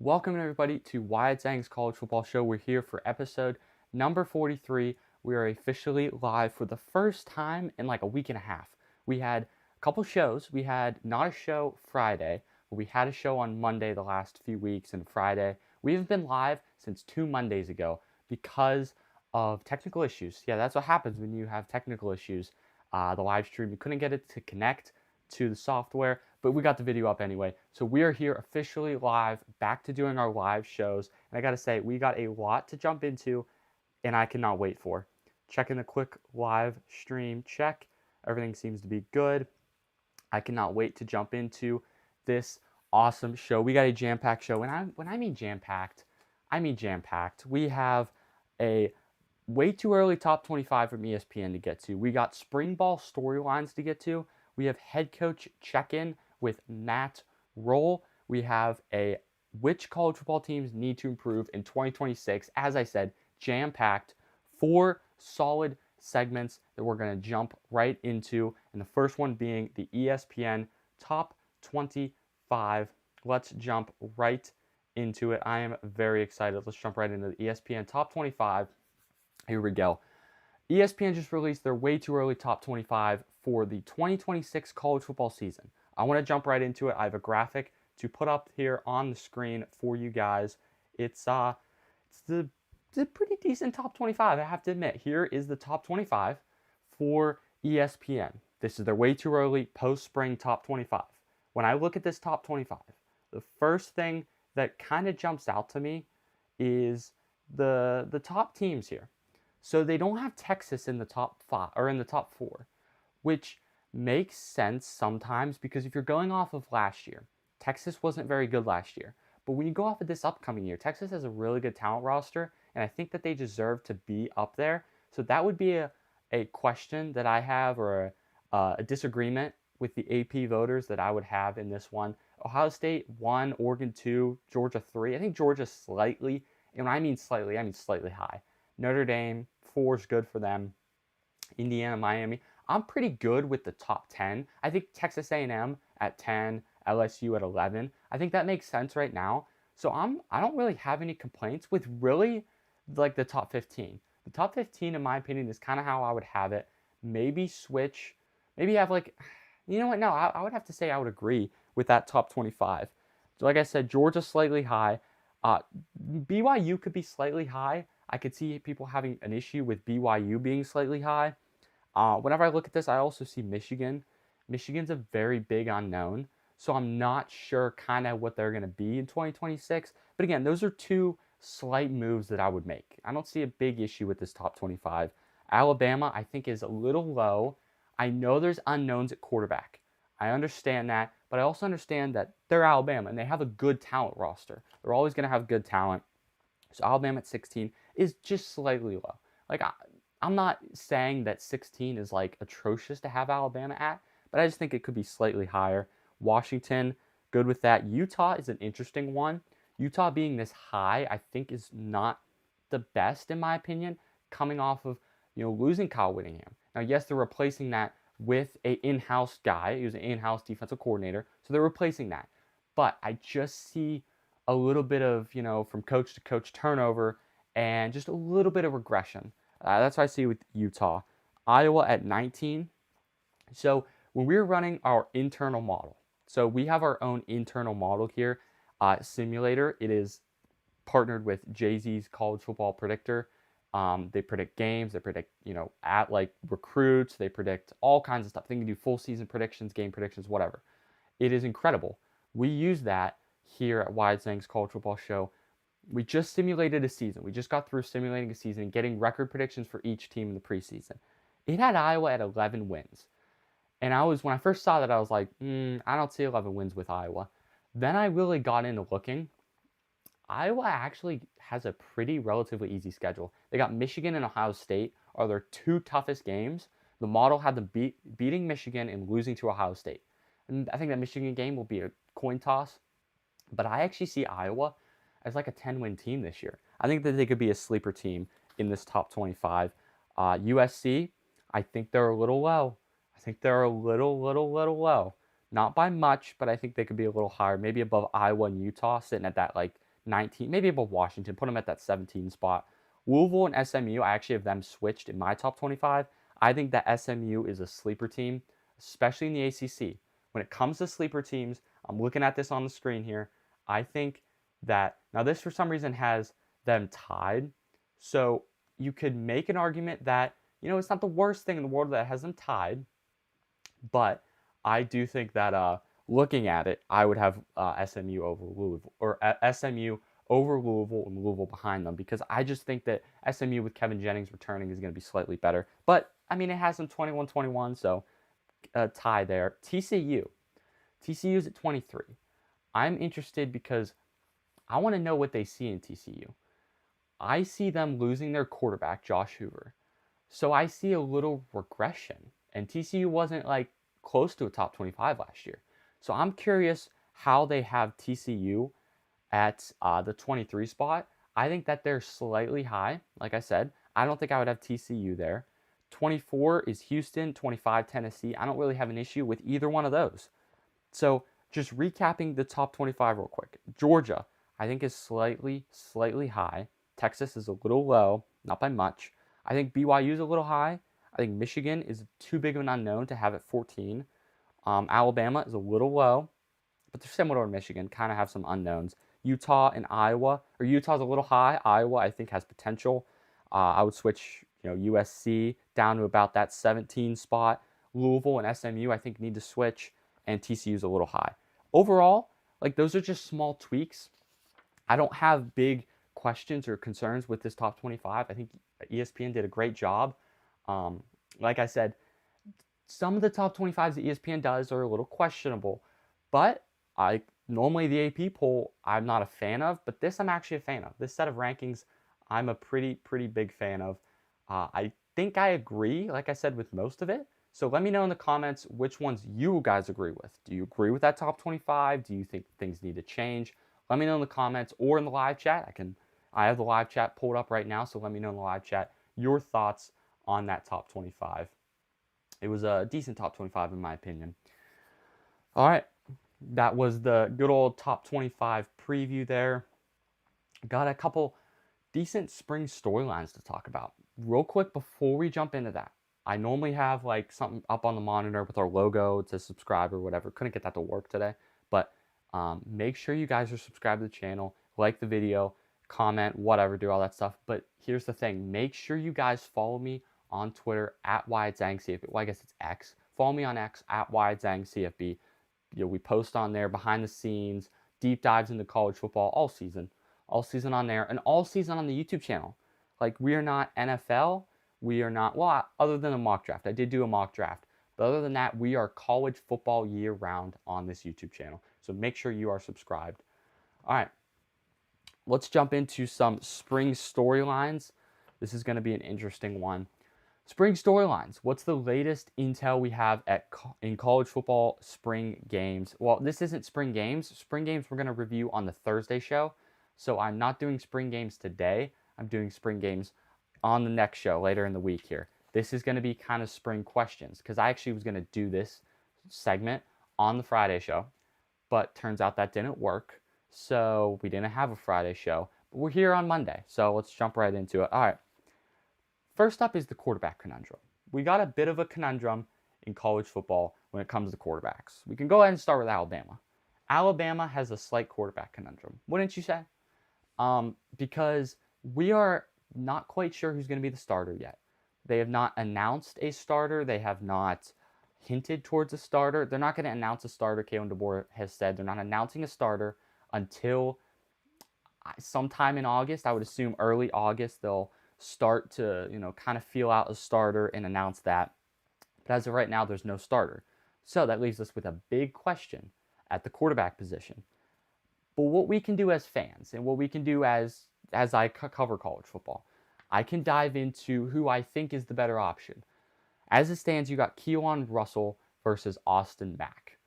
Welcome everybody to Wyatt Zang's College Football Show. We're here for episode number 43. We are officially live for the first time in like a week and a half. We had a couple shows. We had not a show Friday, but we had a show on Monday the last few weeks, and Friday. We have been live since 2 Mondays ago because of technical issues. Yeah, that's what happens when you have technical issues. The live stream, we couldn't get it to connect to the software, but we got the video up anyway. So we are here officially live, back to doing our live shows. And I got to say, we got a lot to jump into, and I cannot wait for. Checking the quick live stream check. Everything seems to be good. I cannot wait to jump into this awesome show. We got a jam-packed show. When I mean jam-packed, I mean jam-packed. We have a way too early top 25 from ESPN to get to. We got spring ball storylines to get to. We have head coach check-in with Matt Roll. We have a which college football teams need to improve in 2026. As I said, jam-packed, 4 solid segments that we're going to jump right into. And the first one being the ESPN top 25. Let's jump right into it. I am very excited. Let's jump right into the ESPN top 25. Here we go. ESPN just released their way too early top 25 for the 2026 college football season. I want to jump right into it. I have a graphic to put up here on the screen for you guys. It's the pretty decent top 25, I have to admit. Here is the top 25 for ESPN. This is their way too early post-spring top 25. When I look at this top 25, the first thing that kind of jumps out to me is the top teams here. So they don't have Texas in the top 5 or in the top 4, which makes sense sometimes because if you're going off of last year, Texas wasn't very good last year. But when you go off of this upcoming year, Texas has a really good talent roster, and I think that they deserve to be up there. So that would be a question that I have, or a disagreement with the AP voters that I would have in this one. Ohio State 1, Oregon 2, Georgia 3. I think Georgia slightly, and when I mean slightly high. Notre Dame 4 is good for them. Indiana, Miami. I'm pretty good with the top 10. I think Texas A&M at 10, LSU at 11. I think that makes sense right now. So I don't really have any complaints with really like the top 15. The top 15, in my opinion, is kind of how I would have it. Maybe switch. Maybe have like, you know what? No, I would have to say I would agree with that top 25. So like I said, Georgia slightly high. BYU could be slightly high. I could see people having an issue with BYU being slightly high. Whenever I look at this, I also see Michigan. Michigan's a very big unknown, so I'm not sure kind of what they're going to be in 2026. But again, those are 2 slight moves that I would make. I don't see a big issue with this top 25. Alabama, I think, is a little low. I know there's unknowns at quarterback. I understand that, but I also understand that they're Alabama, and they have a good talent roster. They're always going to have good talent. So Alabama at 16 is just slightly low. Like, I'm not saying that 16 is like atrocious to have Alabama at, but I just think it could be slightly higher. Washington, good with that. Utah is an interesting one. Utah being this high, I think, is not the best in my opinion, coming off of losing Kyle Whittingham. Now, yes, they're replacing that with an in-house guy. He was an in-house defensive coordinator, so they're replacing that. But I just see a little bit of, from coach to coach turnover and just a little bit of regression. That's what I see with Utah. Iowa at 19. So when we're running our internal model, so we have our own internal model here, simulator. It is partnered with Jay-Z's College Football Predictor. They predict games. They predict, at like recruits. They predict all kinds of stuff. They can do full season predictions, game predictions, whatever. It is incredible. We use that here at Wyatt Zang's College Football Show. We just simulated a season. We just got through simulating a season and getting record predictions for each team in the preseason. It had Iowa at 11 wins. And when I first saw that, I was like, I don't see 11 wins with Iowa. Then I really got into looking. Iowa actually has a pretty relatively easy schedule. They got Michigan and Ohio State are their 2 toughest games. The model had them beating Michigan and losing to Ohio State. And I think that Michigan game will be a coin toss. But I actually see Iowa as like a 10-win team this year. I think that they could be a sleeper team in this top 25. USC, I think they're a little low. I think they're a little low. Not by much, but I think they could be a little higher, maybe above Iowa and Utah, sitting at that like 19, maybe above Washington, put them at that 17 spot. Louisville and SMU, I actually have them switched in my top 25. I think that SMU is a sleeper team, especially in the ACC. When it comes to sleeper teams, I'm looking at this on the screen here. I think that, now this for some reason has them tied. So you could make an argument that, it's not the worst thing in the world that has them tied. But I do think that looking at it, I would have SMU over Louisville, or SMU over Louisville and Louisville behind them, because I just think that SMU with Kevin Jennings returning is going to be slightly better. But, I mean, it has them 21-21, so tie there. TCU's at 23. I'm interested because I want to know what they see in TCU. I see them losing their quarterback, Josh Hoover. So I see a little regression. And TCU wasn't like close to a top 25 last year. So I'm curious how they have TCU at the 23 spot. I think that they're slightly high. Like I said, I don't think I would have TCU there. 24 is Houston, 25 Tennessee. I don't really have an issue with either one of those. So just recapping the top 25 real quick. Georgia, I think, is slightly high. Texas is a little low, not by much. I think BYU is a little high. I think Michigan is too big of an unknown to have at 14. Alabama is a little low, but they're similar to Michigan, kind of have some unknowns. Utah and Iowa, or Utah's a little high. Iowa, I think, has potential. I would switch, USC down to about that 17 spot. Louisville and SMU, I think, need to switch, and TCU's a little high. Overall, like, those are just small tweaks. I don't have big questions or concerns with this top 25. I think ESPN did a great job. Like I said, some of the top 25s that ESPN does are a little questionable, but normally the AP poll I'm not a fan of, but this I'm actually a fan of. This set of rankings I'm a pretty big fan of. I think I agree, like I said, with most of it. So let me know in the comments which ones you guys agree with. Do you agree with that top 25? Do you think things need to change? Let me know in the comments or in the live chat. I have the live chat pulled up right now, so let me know in the live chat your thoughts on that top 25. It was a decent top 25 in my opinion. All right, that was the good old top 25 preview there. Got a couple decent spring storylines to talk about. Real quick before we jump into that, I normally have like something up on the monitor with our logo to subscribe or whatever. Couldn't get that to work today, but make sure you guys are subscribed to the channel, like the video, comment, whatever, do all that stuff. But here's the thing, make sure you guys follow me on Twitter at Wyatt Zang CFB. Well, I guess it's X. Follow me on X at Wyatt Zang CFB. We post on there behind the scenes, deep dives into college football all season on there, and all season on the YouTube channel. Like, we are not NFL. We are not, well, other than a mock draft. I did do a mock draft. But other than that, we are college football year round on this YouTube channel. So make sure you are subscribed. All right. Let's jump into some spring storylines. This is going to be an interesting one. Spring storylines. What's the latest intel we have in college football spring games? Well, this isn't spring games. Spring games we're going to review on the Thursday show. So I'm not doing spring games today. I'm doing spring games on the next show later in the week here. This is going to be kind of spring questions, because I actually was going to do this segment on the Friday show, but turns out that didn't work. So we didn't have a Friday show, but we're here on Monday. So let's jump right into it. All right. First up is the quarterback conundrum. We got a bit of a conundrum in college football when it comes to quarterbacks. We can go ahead and start with Alabama. Alabama has a slight quarterback conundrum, wouldn't you say? Because we are not quite sure who's going to be the starter yet. They have not announced a starter. They have not hinted towards a starter. They're not going to announce a starter. Kalen DeBoer has said they're not announcing a starter until sometime in August. I would assume early August they'll start to, kind of feel out a starter and announce that. But as of right now, there's no starter. So that leaves us with a big question at the quarterback position. But what we can do as fans, and what we can do as I cover college football, I can dive into who I think is the better option. As it stands, you got Keelan Russell versus Austin Mack.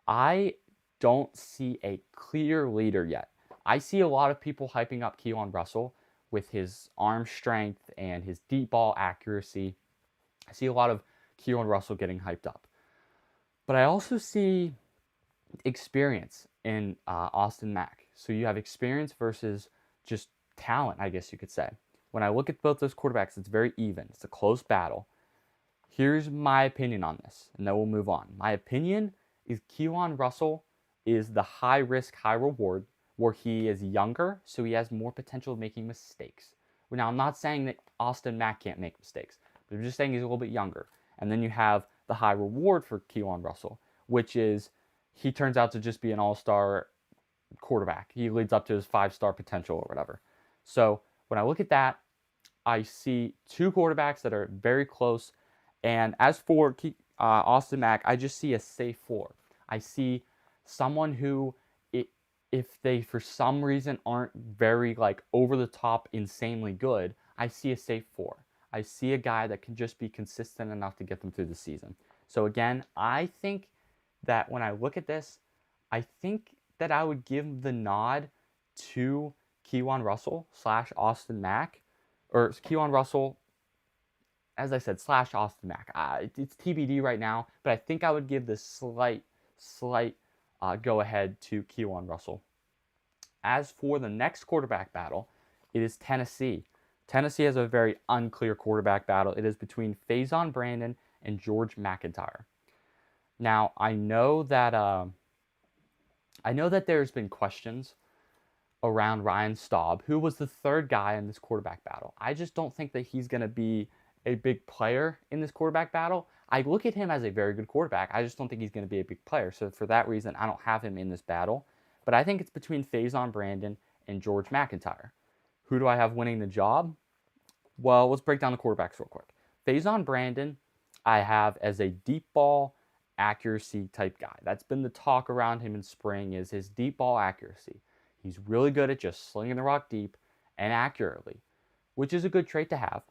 I don't see a clear leader yet. I see a lot of people hyping up Keelan Russell with his arm strength and his deep ball accuracy. I see a lot of Keelan Russell getting hyped up. But I also see experience. in Austin Mack. So you have experience versus just talent, I guess you could say. When I look at both those quarterbacks, it's very even. It's a close battle. Here's my opinion on this, and then we'll move on. My opinion is Keelan Russell is the high risk, high reward, where he is younger, so he has more potential of making mistakes. Now, I'm not saying that Austin Mack can't make mistakes, but I'm just saying he's a little bit younger. And then you have the high reward for Keelan Russell, which is he turns out to just be an all-star quarterback. He leads up to his 5-star potential or whatever. So when I look at that, I see two quarterbacks that are very close. And as for Austin Mack, I just see a safe floor. I see someone who, if they for some reason aren't very like over the top insanely good, I see a safe floor. I see a guy that can just be consistent enough to get them through the season. So again, I think that when I look at this, I think that I would give the nod to Keelan Russell / Austin Mack, or Keelan Russell, as I said, / Austin Mack. It's TBD right now, but I think I would give the slight go ahead to Keelan Russell. As for the next quarterback battle, it is Tennessee. Tennessee has a very unclear quarterback battle. It is between Faison Brandon and George McIntyre. Now, I know that there's been questions around Ryan Staub, who was the third guy in this quarterback battle. I just don't think that he's going to be a big player in this quarterback battle. I look at him as a very good quarterback. I just don't think he's going to be a big player. So for that reason, I don't have him in this battle. But I think it's between Faison Brandon and George McIntyre. Who do I have winning the job? Well, let's break down the quarterbacks real quick. Faison Brandon, I have as a deep ball accuracy type guy. That's been the talk around him in spring, is his deep ball accuracy. He's really good at just slinging the rock deep and accurately, which is a good trait to have.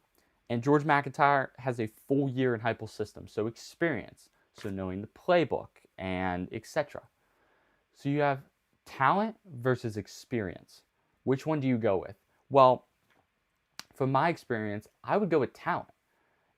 And George McIntyre has a full year in Heupel's system, so experience, so knowing the playbook, and etc. So you have talent versus experience. Which one do you go with? Well, from my experience, I would go with talent.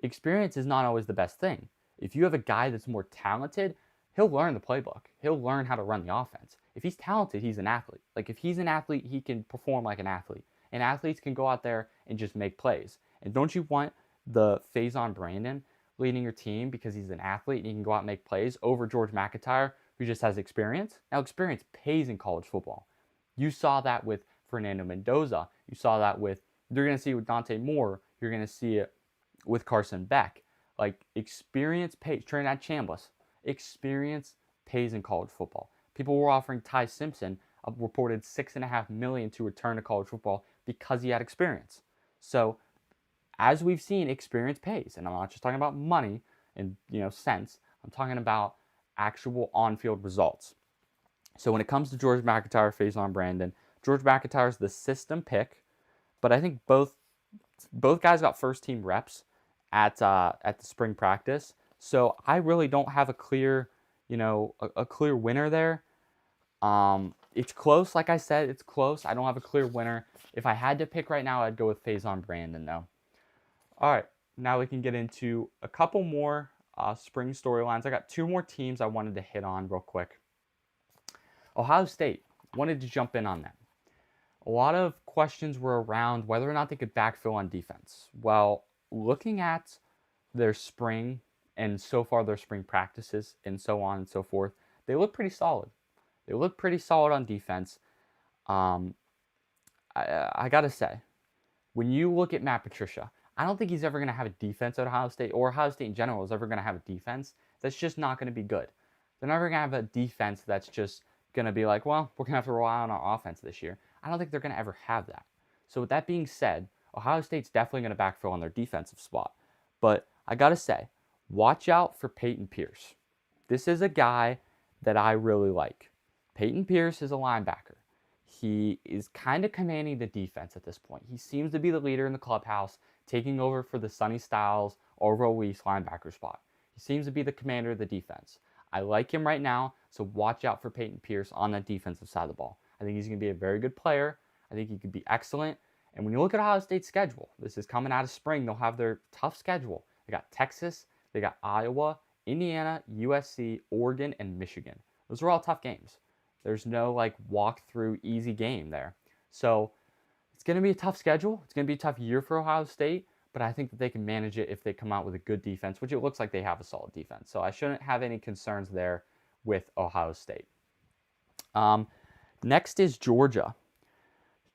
Experience is not always the best thing. If you have a guy that's more talented, he'll learn the playbook. He'll learn how to run the offense. If he's talented, he's an athlete. Like if he's an athlete, he can perform like an athlete. And athletes can go out there and just make plays. And don't you want the Faison Brandon leading your team because he's an athlete and he can go out and make plays over George McIntyre, who just has experience? Now, experience pays in college football. You saw that with Fernando Mendoza. You saw that with, you're going to see it with Dante Moore. You're going to see it with Carson Beck. Like experience pays. Trinidad Chambliss. Experience pays in college football. People were offering Ty Simpson a reported $6.5 million to return to college football because he had experience. So, as we've seen, experience pays, and I'm not just talking about money and cents. I'm talking about actual on-field results. So when it comes to George McIntyre, Faison Brandon, George McIntyre is the system pick, but I think both guys got first-team reps at the spring practice. So I really don't have a clear, a clear winner there. It's close, like I said, it's close. I don't have a clear winner. If I had to pick right now, I'd go with Faison Brandon, though. All right, now we can get into a couple more spring storylines. I got two more teams I wanted to hit on real quick. Ohio State, wanted to jump in on that. A lot of questions were around whether or not they could backfill on defense. Well, looking at their spring and so far their spring practices and so on and so forth, they look pretty solid. They look pretty solid on defense. I got to say, when you look at Matt Patricia, I don't think he's ever going to have a defense at Ohio State, or Ohio State in general is ever going to have a defense that's just not going to be good. They're never going to have a defense that's just going to be like, well, we're going to have to rely on our offense this year. I don't think they're going to ever have that. So with that being said, Ohio State's definitely going to backfill on their defensive spot. But I got to say, watch out for Peyton Pierce. This is a guy that I really like. Peyton Pierce is a linebacker. He is kind of commanding the defense at this point. He seems to be the leader in the clubhouse, taking over for the Sonny Styles or Ruiz linebacker spot. He seems to be the commander of the defense. I like him right now, so watch out for Peyton Pierce on that defensive side of the ball. I think he's going to be a very good player. I think he could be excellent. And when you look at Ohio State's schedule, this is coming out of spring. They'll have their tough schedule. They got Texas, they got Iowa, Indiana, USC, Oregon, and Michigan. Those are all tough games. There's no like walk through easy game there. So it's going to be a tough schedule. It's going to be a tough year for Ohio State, but I think that they can manage it if they come out with a good defense, which it looks like they have a solid defense. So I shouldn't have any concerns there with Ohio State. Next is Georgia.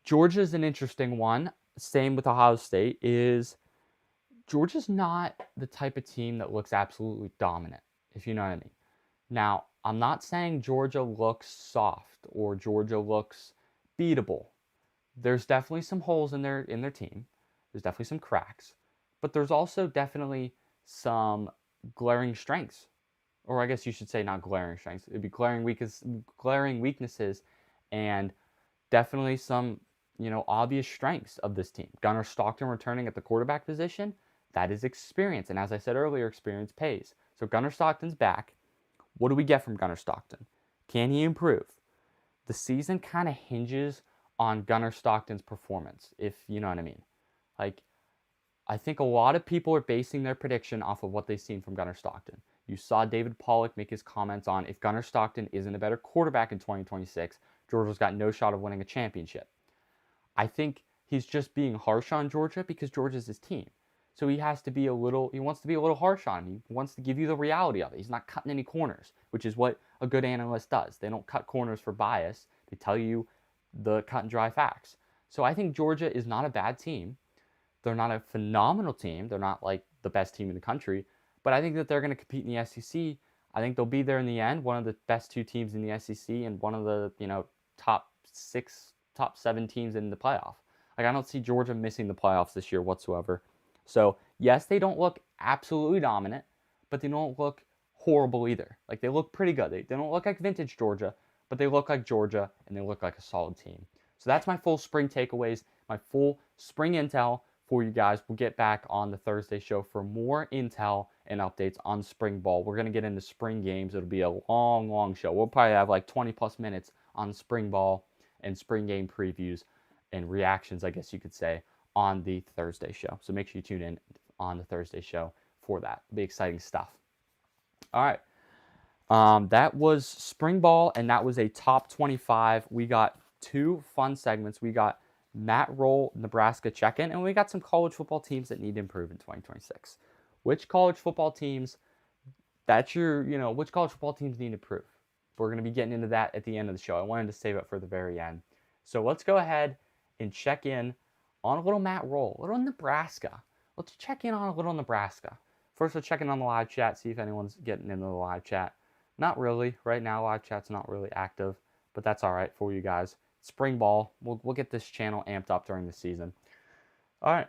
Georgia is an interesting one. Same with Ohio State. Georgia's not the type of team that looks absolutely dominant, if you know what I mean. Now, I'm not saying Georgia looks soft or Georgia looks beatable. There's definitely some holes in their team. There's definitely some cracks, but there's also definitely some glaring strengths, or I guess you should say not glaring strengths. It'd be glaring weaknesses, and definitely some obvious strengths of this team. Gunnar Stockton returning at the quarterback position. That is experience, and as I said earlier, experience pays. So Gunnar Stockton's back. What do we get from Gunnar Stockton? Can he improve? The season kind of hinges on Gunnar Stockton's performance, if you know what I mean. Like, I think a lot of people are basing their prediction off of what they've seen from Gunnar Stockton. You saw David Pollack make his comments on if Gunnar Stockton isn't a better quarterback in 2026, Georgia's got no shot of winning a championship. I think he's just being harsh on Georgia because Georgia's his team. So he wants to be a little harsh on him. He wants to give you the reality of it. He's not cutting any corners, which is what a good analyst does. They don't cut corners for bias. They tell you the cut and dry facts. So I think Georgia is not a bad team. They're not a phenomenal team. They're not like the best team in the country, but I think that they're going to compete in the SEC. I think they'll be there in the end, one of the best two teams in the SEC and one of the, top 7 teams in the playoff. Like, I don't see Georgia missing the playoffs this year whatsoever. So, yes, they don't look absolutely dominant, but they don't look horrible either. Like, they look pretty good. They don't look like vintage Georgia, but they look like Georgia, and they look like a solid team. So that's my full spring takeaways, my full spring intel for you guys. We'll get back on the Thursday show for more intel and updates on spring ball. We're going to get into spring games. It'll be a long, long show. We'll probably have like 20-plus minutes on spring ball and spring game previews and reactions, I guess you could say, on the Thursday show. So make sure you tune in on the Thursday show for that. It'll be exciting stuff. All right. That was spring ball, and that was a top 25. We got 2 fun segments. We got Matt Roll, Nebraska check-in, and we got some college football teams that need to improve in 2026. Which college football teams, which college football teams need to improve? We're going to be getting into that at the end of the show. I wanted to save it for the very end. So let's go ahead and check in on a little Matt Roll, a little Nebraska. Let's check in on a little Nebraska. First, we'll check in on the live chat, see if anyone's getting into the live chat. Not really. Right now, live chat's not really active, but that's all right for you guys. Spring ball. We'll get this channel amped up during the season. All right.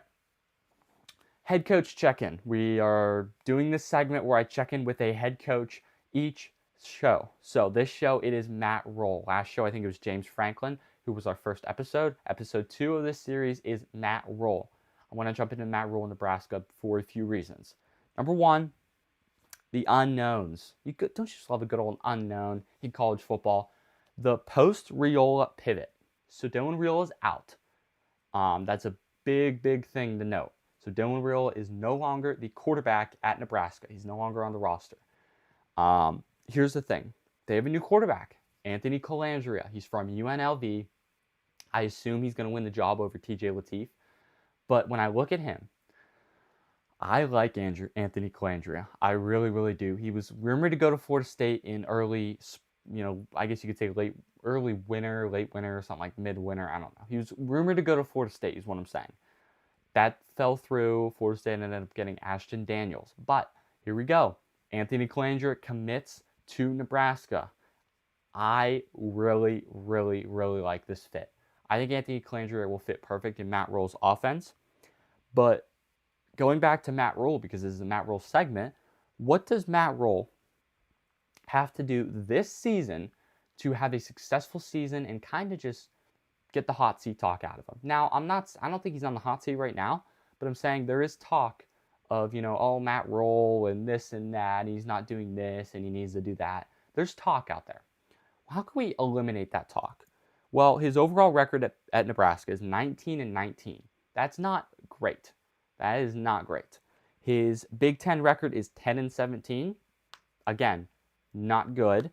Head coach check-in. We are doing this segment where I check in with a head coach each show. So this show, it is Matt Roll. Last show, I think it was James Franklin, who was our first episode. Episode 2 of this series is Matt Roll. I want to jump into Matt Roll in Nebraska for a few reasons. Number 1, the unknowns. Don't you just love a good old unknown in college football? The post-Riola pivot. So Dylan Riola is out. That's a big, big thing to note. So Dylan Riola is no longer the quarterback at Nebraska. He's no longer on the roster. Here's the thing. They have a new quarterback, Anthony Colandrea. He's from UNLV. I assume he's going to win the job over TJ Lateef. But when I look at him, I like Anthony Colandrea. I really, really do. He was rumored to go to Florida State in early, I guess you could say late winter, or something like mid-winter. I don't know. He was rumored to go to Florida State is what I'm saying. That fell through. Florida State ended up getting Ashton Daniels. But here we go. Anthony Colandrea commits to Nebraska. I really, really, really like this fit. I think Anthony Colandrea will fit perfect in Matt Roll's offense. But going back to Matt Roll, because this is a Matt Roll segment, what does Matt Roll have to do this season to have a successful season and kind of just get the hot seat talk out of him? Now, I don't think he's on the hot seat right now, but I'm saying there is talk of, Matt Roll and this and that, and he's not doing this and he needs to do that. There's talk out there. How can we eliminate that talk? Well, his overall record at Nebraska is 19-19. That's not great. That is not great. His Big Ten record is 10-17. Again, not good.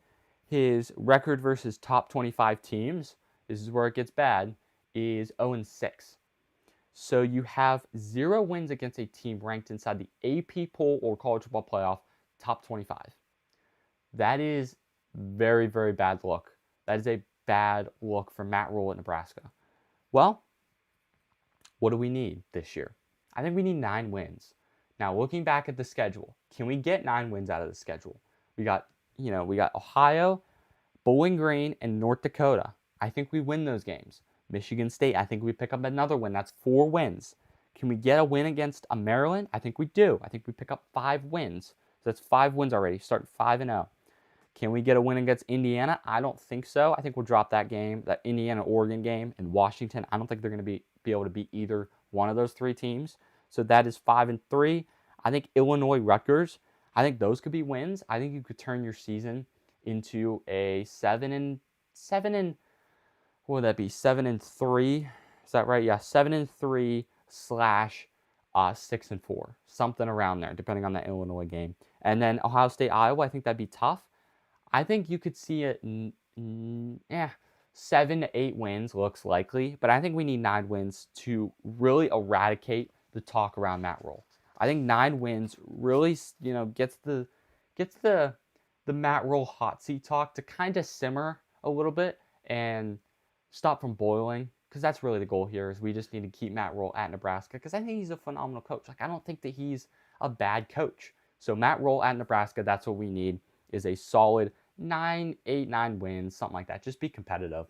His record versus top 25 teams, this is where it gets bad, is 0-6. So you have 0 wins against a team ranked inside the AP poll or college football playoff top 25. That is very, very bad look. That is a bad look for Matt Rhule at Nebraska. Well, what do we need this year? I think we need 9 wins. Now, looking back at the schedule, can we get 9 wins out of the schedule? We got Ohio, Bowling Green, and North Dakota. I think we win those games. Michigan State, I think we pick up another win. That's 4 wins. Can we get a win against Maryland? I think we do. I think we pick up 5 wins. So that's 5 wins already. Start 5-0. Can we get a win against Indiana? I don't think so. I think we'll drop that game, that Indiana-Oregon game, and Washington. I don't think they're going to be able to beat either one of those 3 teams. So that is 5-3. I think Illinois, Rutgers, I think those could be wins. I think you could turn your season into a 7-3. What would that be? 7-3. Is that right? Yeah, 7-3 slash 6-4, something around there, depending on that Illinois game. And then Ohio State, Iowa, I think that'd be tough. I think you could see it, 7 to 8 wins looks likely, but I think we need 9 wins to really eradicate the talk around Matt Rhule. I think 9 wins really, gets the Matt Rhule hot seat talk to kind of simmer a little bit and stop from boiling, because that's really the goal here. Is we just need to keep Matt Rhule at Nebraska, because I think he's a phenomenal coach. Like, I don't think that he's a bad coach. So Matt Rhule at Nebraska, that's what we need, is a solid 8-9 wins, something like that. Just be competitive,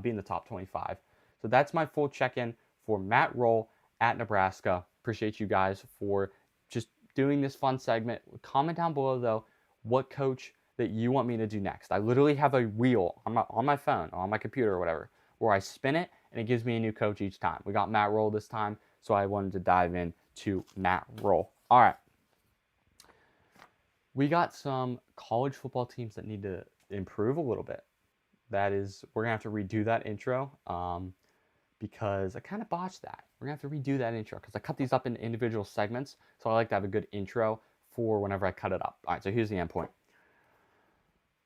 be in the top 25. So that's my full check-in for Matt Rhule at Nebraska. Appreciate you guys for just doing this fun segment. Comment down below, though, what coach that you want me to do next. I literally have a wheel on my phone, on my computer or whatever, where I spin it and it gives me a new coach each time. We got Matt Rhule this time, so I wanted to dive in to Matt Rhule. All right. We got some college football teams that need to improve a little bit. That is, we're going to have to redo that intro because I kind of botched that. We're going to have to redo that intro because I cut these up into individual segments, so I like to have a good intro for whenever I cut it up. All right, so here's the end point.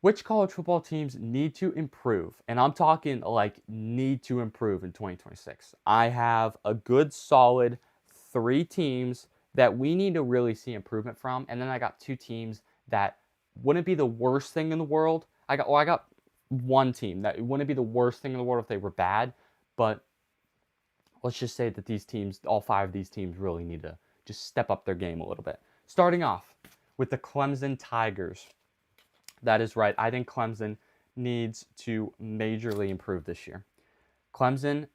Which college football teams need to improve? And I'm talking like need to improve in 2026. I have a good solid 3 teams that we need to really see improvement from. And then I got 2 teams that wouldn't be the worst thing in the world. I got 1 team that wouldn't be the worst thing in the world if they were bad. But let's just say that these teams, all 5 of these teams, really need to just step up their game a little bit. Starting off with the Clemson Tigers. That is right. I think Clemson needs to majorly improve this year. Clemson,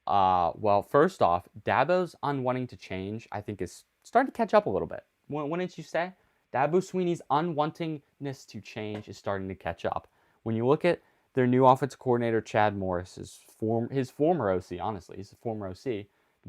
well, first off, Dabo's unwanting to change, I think, is starting to catch up a little bit. Wouldn't you say? Dabo Swinney's unwantingness to change is starting to catch up. When you look at their new offensive coordinator, Chad Morris, his former OC, honestly, he's a former OC,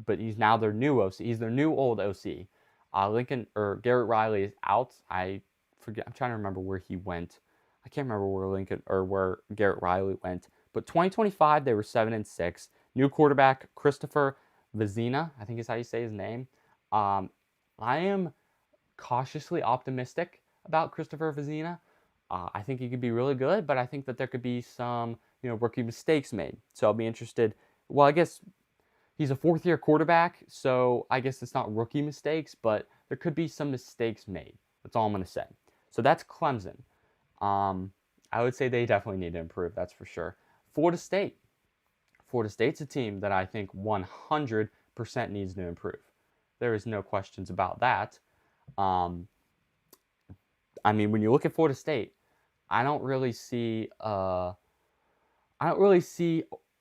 but he's now their new OC. He's their new old OC. Garrett Riley is out. I forget. I'm trying to remember where he went. I can't remember where Garrett Riley went. But 2025, they were 7-6. New quarterback Christopher Vezina, I think is how you say his name. I am cautiously optimistic about Christopher Vezina. I think he could be really good, but I think that there could be some, rookie mistakes made. So I'll be interested. Well, I guess he's a 4th-year quarterback, so I guess it's not rookie mistakes, but there could be some mistakes made. That's all I'm going to say. So that's Clemson. I would say they definitely need to improve, that's for sure. Florida State. Florida State's a team that I think 100% needs to improve. There is no questions about that. When you look at Florida State, I don't really see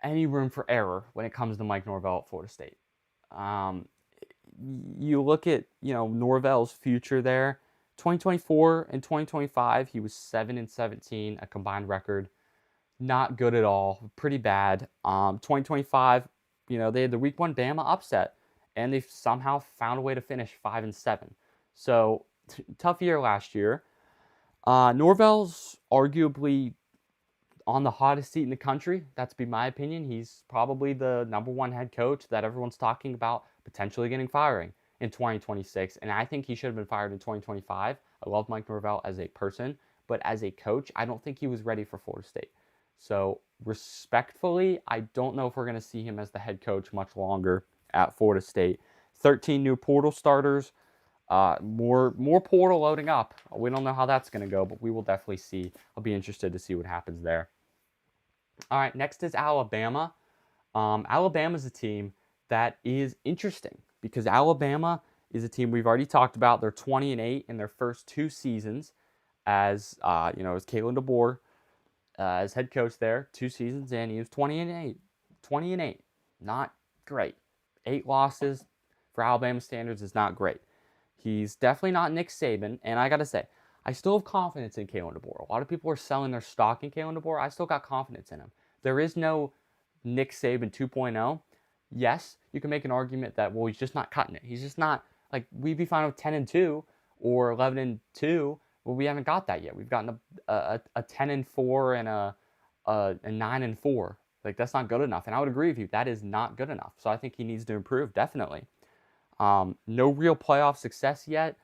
any room for error when it comes to Mike Norvell at Florida State. You look at Norvell's future there. 2024 and 2025, he was 7-17, a combined record. Not good at all. Pretty bad. 2025, they had the Week 1 Bama upset, and they somehow found a way to finish 5-7. So, tough year last year. Norvell's arguably on the hottest seat in the country. That's be my opinion. He's probably the #1 head coach that everyone's talking about potentially getting firing in 2026. And I think he should have been fired in 2025. I love Mike Norvell as a person, but as a coach, I don't think he was ready for Florida State. So respectfully, I don't know if we're going to see him as the head coach much longer at Florida State. 13 new portal starters, more portal loading up. We don't know how that's going to go, but we will definitely see. I'll be interested to see what happens there. All right, next is Alabama. Alabama's a team that is interesting because Alabama is a team we've already talked about. They're 20-8 in their first 2 seasons as as Kalen DeBoer as head coach there. 2 seasons in, he was 20-8. 20-8, not great. 8 losses for Alabama standards is not great. He's definitely not Nick Saban, and I gotta say, I still have confidence in Kalen DeBoer. A lot of people are selling their stock in Kalen DeBoer. I still got confidence in him. There is no Nick Saban 2.0. Yes, you can make an argument that, well, he's just not cutting it. He's just not, like, we'd be fine with 10-2 or 11-2. Well, we haven't got that yet. We've gotten a 10-4 and a 9-4. Like, that's not good enough. And I would agree with you. That is not good enough. So I think he needs to improve, definitely. No real playoff success yet.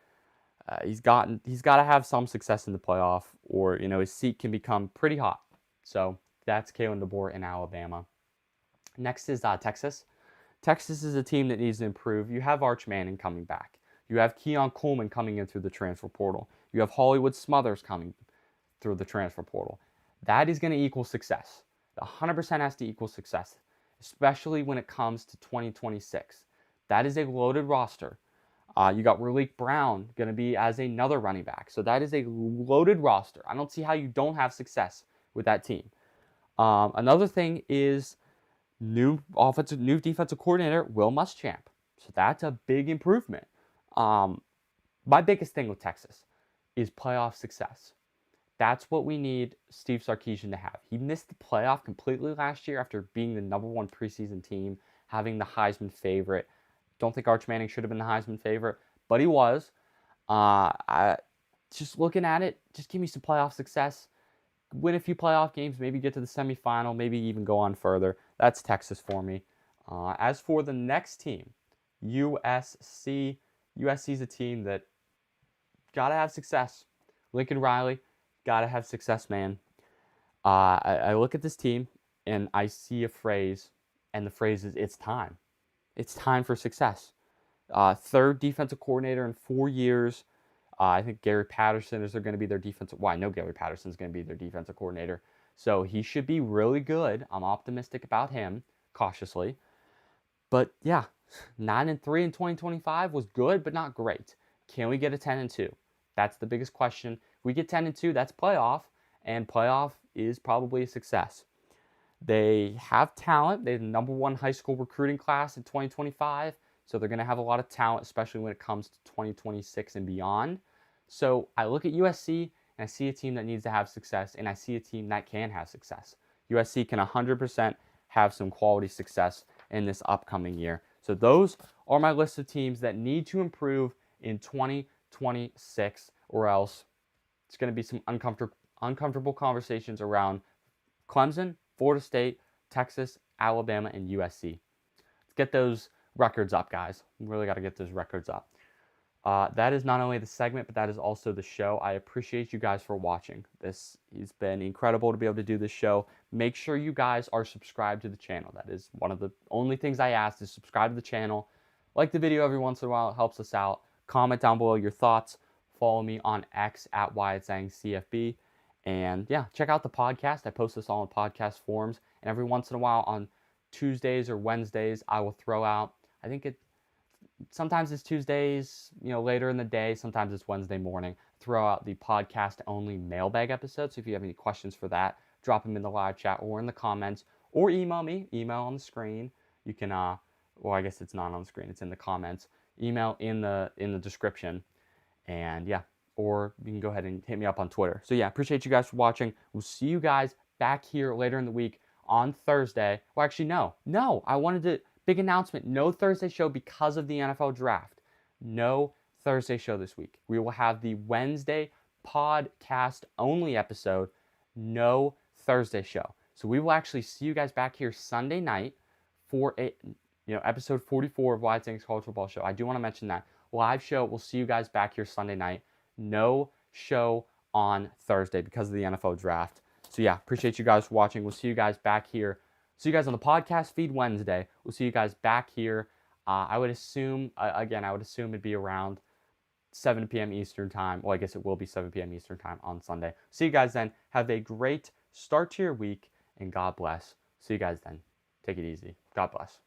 He's got to have some success in the playoff, or his seat can become pretty hot. So that's Kalen DeBoer in Alabama. Next is Texas. Texas is a team that needs to improve. You have Arch Manning coming back. You have Keon Coleman coming in through the transfer portal. You have Hollywood Smothers coming through the transfer portal. That is going to equal success. 100% has to equal success, especially when it comes to 2026. That is a loaded roster. You got Raleek Brown going to be as another running back. So that is a loaded roster. I don't see how you don't have success with that team. Another thing is new defensive coordinator, Will Muschamp. So that's a big improvement. My biggest thing with Texas is playoff success. That's what we need Steve Sarkisian to have. He missed the playoff completely last year after being the number 1 preseason team, having the Heisman favorite. Don't think Arch Manning should have been the Heisman favorite, but he was. Just looking at it, just give me some playoff success. Win a few playoff games, maybe get to the semifinal, maybe even go on further. That's Texas for me. As for the next team, USC. USC is a team that got to have success. Lincoln Riley, got to have success, man. I look at this team, and I see a phrase, and the phrase is, it's time. It's time for success. 3rd defensive coordinator in 4 years. I think Gary Patterson is going to be their defensive. Well, I know Gary Patterson is going to be their defensive coordinator. So he should be really good. I'm optimistic about him, cautiously. But yeah, 9-3 in 2025 was good, but not great. Can we get a 10-2? That's the biggest question. If we get 10-2, that's playoff, and playoff is probably a success. They have talent. They have the number 1 high school recruiting class in 2025. So they're going to have a lot of talent, especially when it comes to 2026 and beyond. So I look at USC, and I see a team that needs to have success, and I see a team that can have success. USC can 100% have some quality success in this upcoming year. So those are my list of teams that need to improve in 2026, or else it's going to be some uncomfortable conversations around Clemson, Florida State, Texas, Alabama, and USC. Let's get those records up, guys. We really got to get those records up. That is not only the segment, but that is also the show. I appreciate you guys for watching. This has been incredible to be able to do this show. Make sure you guys are subscribed to the channel. That is one of the only things I ask, is subscribe to the channel. Like the video every once in a while. It helps us out. Comment down below your thoughts. Follow me on X at Wyatt Zang CFB. And yeah, check out the podcast. I post this all in podcast forms. And every once in a while on Tuesdays or Wednesdays, I will throw out, sometimes it's Tuesdays, later in the day. Sometimes it's Wednesday morning. Throw out the podcast only mailbag episode. So if you have any questions for that, drop them in the live chat or in the comments, or email me. Email on the screen. You can, well, I guess it's not on the screen. It's in the comments. Email in the description. And yeah, or you can go ahead and hit me up on Twitter. So yeah, appreciate you guys for watching. We'll see you guys back here later in the week on Thursday. Well, actually, no. I wanted to, big announcement. No Thursday show because of the NFL draft. No Thursday show this week. We will have the Wednesday podcast only episode. No Thursday show. So we will actually see you guys back here Sunday night for episode 44 of Wyatt Zang's College Football Show. I do want to mention that live show. We'll see you guys back here Sunday night. No show on Thursday because of the NFL draft. So yeah, appreciate you guys watching. We'll see you guys back here. See you guys on the podcast feed Wednesday. We'll see you guys back here. I would assume, it'd be around 7 p.m. Eastern time. Well, I guess it will be 7 p.m. Eastern time on Sunday. See you guys then. Have a great start to your week, and God bless. See you guys then. Take it easy. God bless.